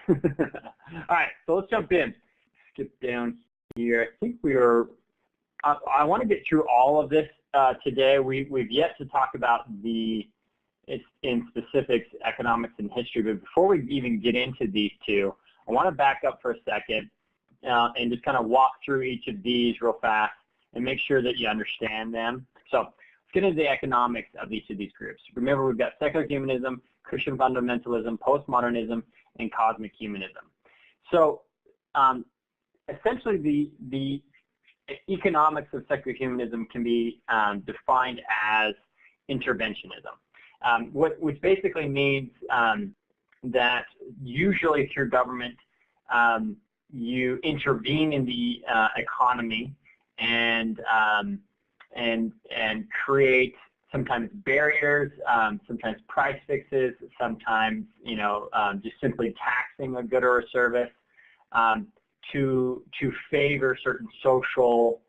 All right, so let's jump in. Skip down here. I think I want to get through all of this today. We've yet to talk about in specifics, economics and history, but before we even get into these two, I want to back up for a second and just kind of walk through each of these real fast and make sure that you understand them. So let's get into the economics of each of these groups. Remember, we've got secular humanism, Christian fundamentalism, postmodernism, and cosmic humanism. So essentially the economics of secular humanism can be defined as interventionism, which basically means that usually through government you intervene in the economy and create sometimes barriers, sometimes price fixes, sometimes just simply taxing a good or a service to favor certain social,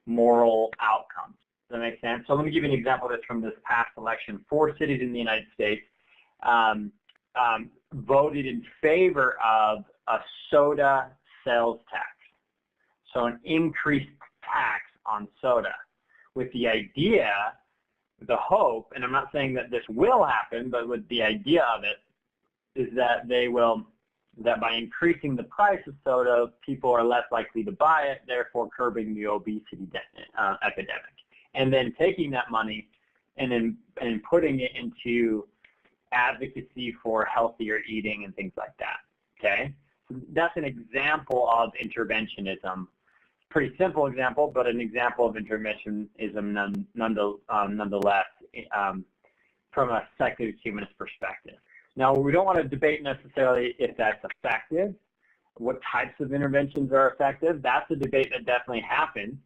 moral outcomes. Does that make sense? So let me give you an example of this from this past election. 4 cities in the United States voted in favor of a soda sales tax, so an increased tax on soda, with the idea, the hope, and I'm not saying that this will happen, but with the idea of it is that that by increasing the price of soda, people are less likely to buy it, therefore curbing the obesity epidemic. And then taking that money and putting it into advocacy for healthier eating and things like that, okay? So that's an example of interventionism. Pretty simple example, but an example of interventionism nonetheless from a secular humanist perspective. Now, we don't want to debate necessarily if that's effective, what types of interventions are effective. That's a debate that definitely happens,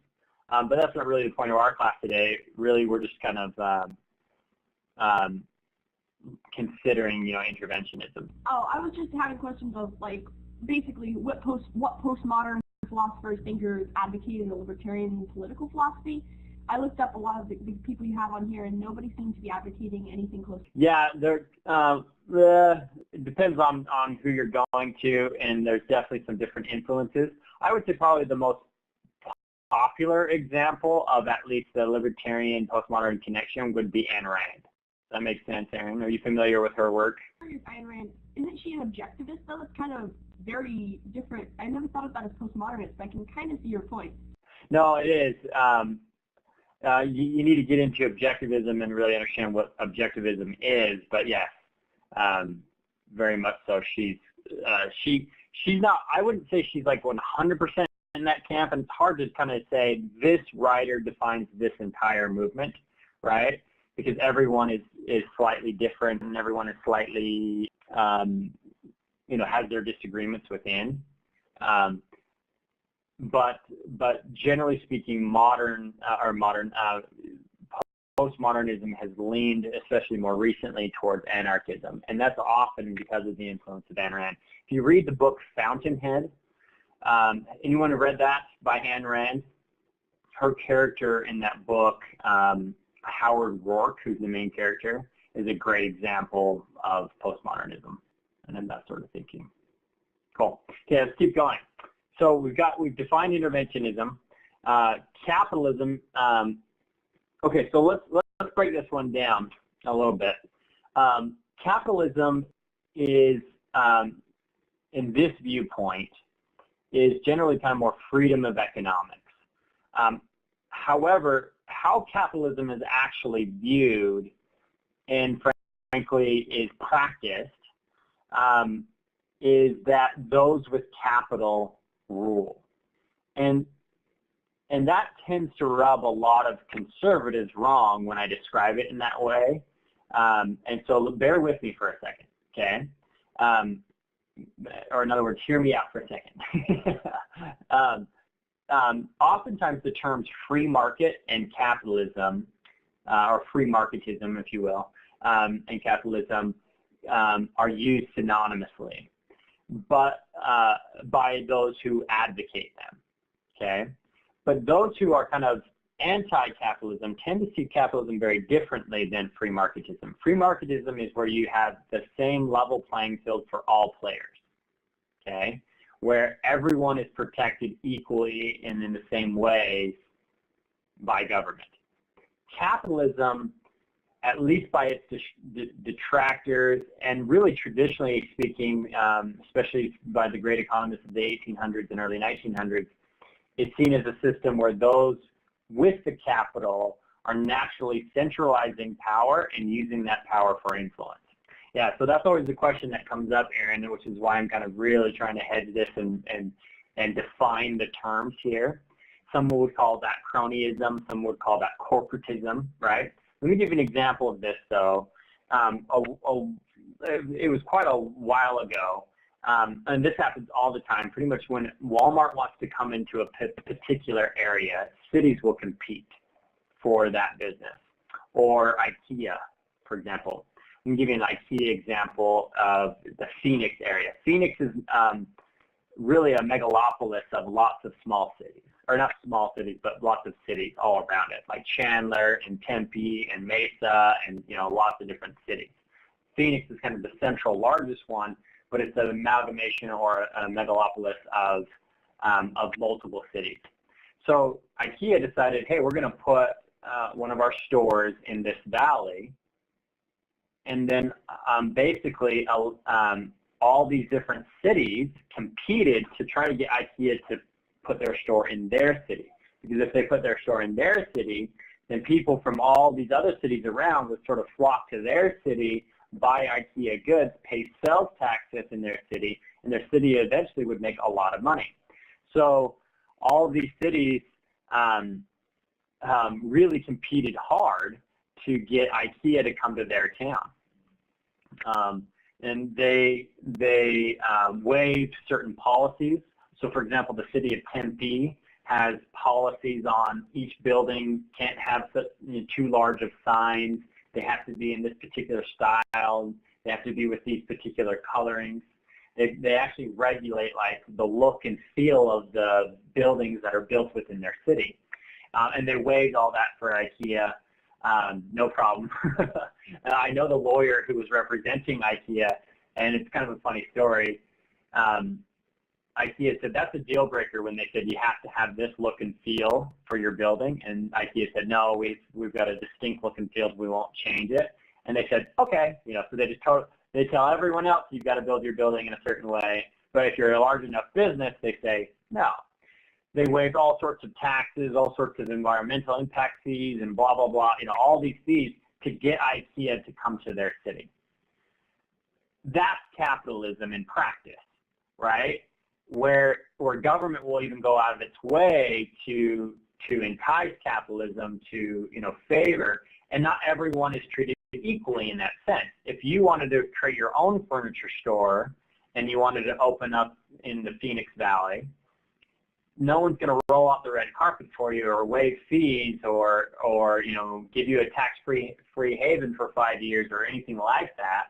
but that's not really the point of our class today. Really, we're just kind of considering, interventionism. Oh, I was just having questions of, like, basically what postmodern philosophers, thinkers advocate in the libertarian political philosophy. I looked up a lot of the people you have on here, and nobody seems to be advocating anything close. Yeah, it depends on who you're going to, and there's definitely some different influences. I would say probably the most popular example of at least the libertarian postmodern connection would be Ayn Rand. Does that make sense, Aaron? Are you familiar with her work? Ayn Rand, isn't she an objectivist, though? It's kind of very different. I never thought of that as postmodernist, but I can kind of see your point. No, it is. You need to get into objectivism and really understand what objectivism is. But yes, very much so. She's not. I wouldn't say she's like 100% in that camp, and it's hard to kind of say this writer defines this entire movement, right? Because everyone is slightly different, and everyone is slightly has their disagreements within. But generally speaking, postmodernism has leaned, especially more recently, towards anarchism, and that's often because of the influence of Ayn Rand. If you read the book Fountainhead, anyone who read that by Ayn Rand, her character in that book, Howard Rourke, who's the main character, is a great example of postmodernism and then that sort of thinking. Cool. Okay, let's keep going. So we've defined interventionism, capitalism. Okay, so let's break this one down a little bit. Capitalism is, in this viewpoint, is generally kind of more freedom of economics. However, how capitalism is actually viewed and frankly is practiced is that those with capital rule. And that tends to rub a lot of conservatives wrong when I describe it in that way. And so bear with me for a second, okay? Or in other words, hear me out for a second. Oftentimes the terms free market and capitalism, or free marketism, if you will, and capitalism are used synonymously, but by those who advocate them, okay? But those who are kind of anti-capitalism tend to see capitalism very differently than free marketism. Free marketism is where you have the same level playing field for all players, okay, where everyone is protected equally and in the same way by government. Capitalism, at least by its detractors, and really traditionally speaking, especially by the great economists of the 1800s and early 1900s, is seen as a system where those with the capital are naturally centralizing power and using that power for influence. Yeah, so that's always the question that comes up, Aaron, which is why I'm kind of really trying to hedge this and define the terms here. Some would call that cronyism, some would call that corporatism, right? Let me give you an example of this, though. It was quite a while ago, and this happens all the time. Pretty much when Walmart wants to come into a particular area, cities will compete for that business. Or IKEA, for example. I'm going to give you an IKEA example of the Phoenix area. Phoenix is really a megalopolis of lots of small cities, or not small cities, but lots of cities all around it, like Chandler and Tempe and Mesa and, you know, lots of different cities. Phoenix is kind of the central largest one, but it's an amalgamation or a megalopolis of multiple cities. So IKEA decided, hey, we're going to put one of our stores in this valley, and then basically all these different cities competed to try to get IKEA to put their store in their city. Because if they put their store in their city, then people from all these other cities around would sort of flock to their city, buy IKEA goods, pay sales taxes in their city, and their city eventually would make a lot of money. So all of these cities really competed hard to get IKEA to come to their town. And they waived certain policies. So for example, the city of Tempe has policies on each building can't have too large of signs. They have to be in this particular style. They have to be with these particular colorings. They actually regulate like the look and feel of the buildings that are built within their city. And they waived all that for IKEA, no problem. And I know the lawyer who was representing IKEA, and it's kind of a funny story. IKEA said that's a deal breaker when they said you have to have this look and feel for your building, and IKEA said no, we've got a distinct look and feel, we won't change it. And they said okay, you know, so they tell everyone else you've got to build your building in a certain way, but if you're a large enough business, they say no. They waived all sorts of taxes, all sorts of environmental impact fees, and blah blah blah, you know, all these fees to get IKEA to come to their city. That's capitalism in practice, right? Where government will even go out of its way to entice capitalism to, you know, favor, and not everyone is treated equally in that sense. If you wanted to create your own furniture store and you wanted to open up in the Phoenix Valley, no one's going to roll out the red carpet for you or waive fees or you know, give you a tax-free haven for 5 years or anything like that,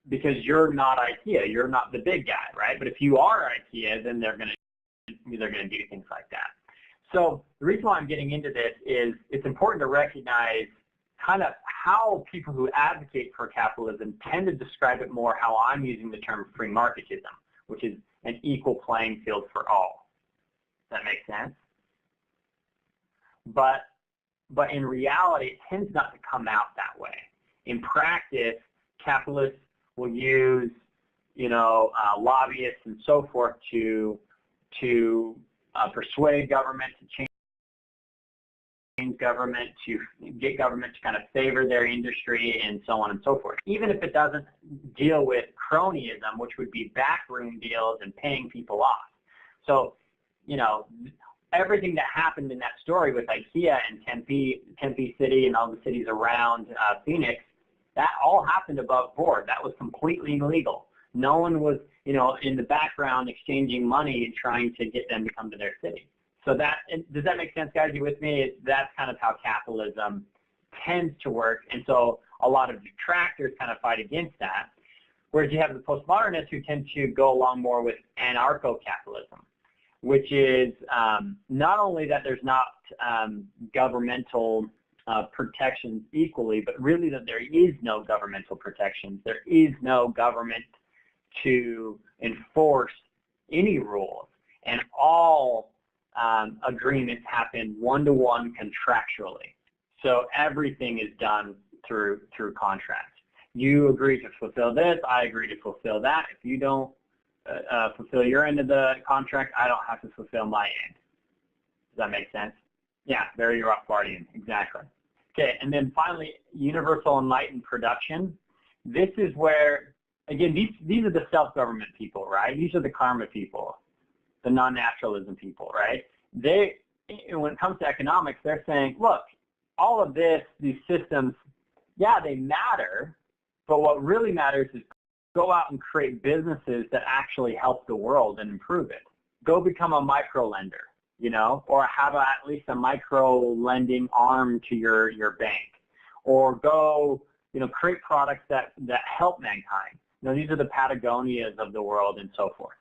because you're not IKEA, you're not the big guy, right? But if you are IKEA, then they're going to do things like that. So the reason why I'm getting into this is it's important to recognize kind of how people who advocate for capitalism tend to describe it more how I'm using the term free marketism, which is an equal playing field for all. Does that make sense? But in reality, it tends not to come out that way. In practice, capitalists will use, you know, lobbyists and so forth to persuade government to change government, to get government to kind of favor their industry and so on and so forth, even if it doesn't deal with cronyism, which would be backroom deals and paying people off. So, you know, everything that happened in that story with IKEA and Tempe City and all the cities around Phoenix, that all happened above board. That was completely illegal. No one was, you know, in the background exchanging money and trying to get them to come to their city. So that, does that make sense, guys? You with me? That's kind of how capitalism tends to work. And so a lot of detractors kind of fight against that. Whereas you have the postmodernists who tend to go along more with anarcho-capitalism, which is not only that there's not governmental protections equally, but really that there is no governmental protections. There is no government to enforce any rules, and all agreements happen one-to-one contractually. So everything is done through contracts. You agree to fulfill this, I agree to fulfill that. If you don't fulfill your end of the contract, I don't have to fulfill my end. Does that make sense? Yeah, very Rothbardian, exactly. Okay, and then finally, universal enlightened production. This is where, again, these are the self-government people, right? These are the karma people, the non-naturalism people, right? They, when it comes to economics, they're saying, look, all of this, these systems, yeah, they matter, but what really matters is go out and create businesses that actually help the world and improve it. Go become a micro lender, you know, or have at least a micro lending arm to your bank, or go, you know, create products that help mankind. You know, these are the Patagonias of the world and so forth.